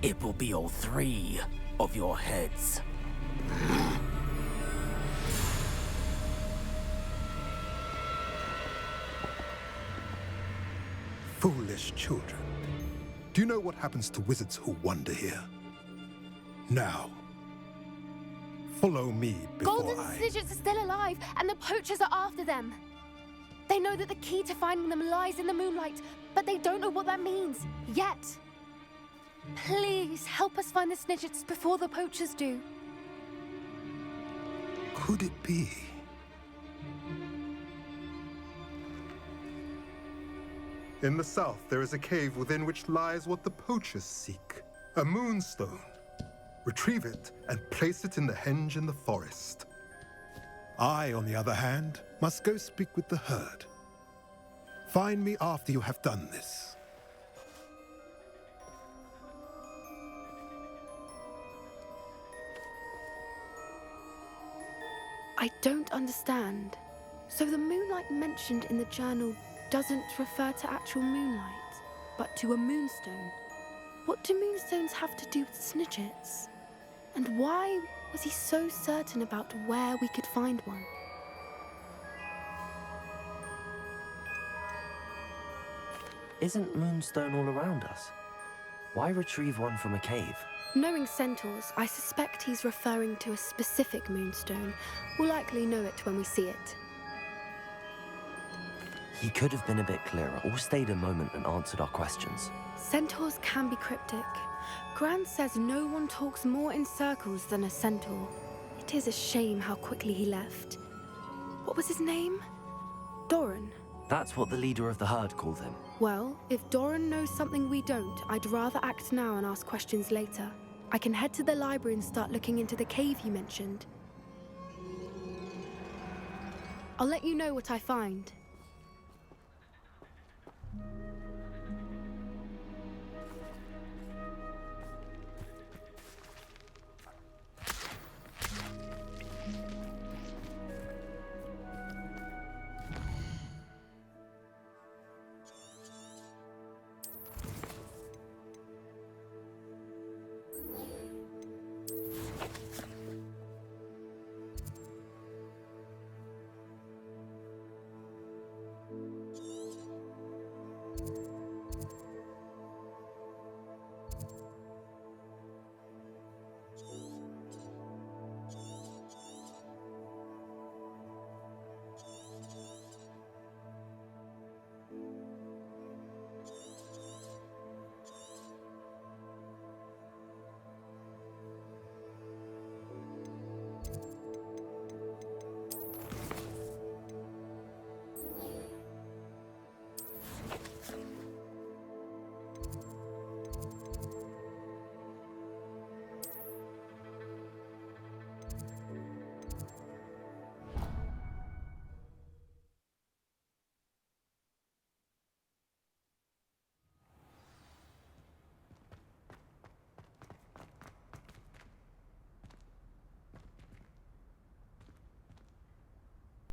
it will be all 3 of your heads. Foolish children. Do you know what happens to wizards who wander here? Now, follow me before Golden Snidgets are still alive, and the poachers are after them. They know that the key to finding them lies in the moonlight, but they don't know what that means, yet. Please, help us find the Snidgets before the poachers do. Could it be? In the south, there is a cave within which lies what the poachers seek. A moonstone. Retrieve it and place it in the henge in the forest. I, on the other hand, must go speak with the herd. Find me after you have done this. I don't understand. So the moonlight mentioned in the journal doesn't refer to actual moonlight, but to a moonstone. What do moonstones have to do with Snidgets? And why was he so certain about where we could find one? Isn't Moonstone all around us? Why retrieve one from a cave? Knowing centaurs, I suspect he's referring to a specific moonstone. We'll likely know it when we see it. He could have been a bit clearer, or stayed a moment and answered our questions. Centaurs can be cryptic. Gran says no one talks more in circles than a centaur. It is a shame how quickly he left. What was his name? Doran. That's what the leader of the herd called him. Well, if Doran knows something we don't, I'd rather act now and ask questions later. I can head to the library and start looking into the cave you mentioned. I'll let you know what I find.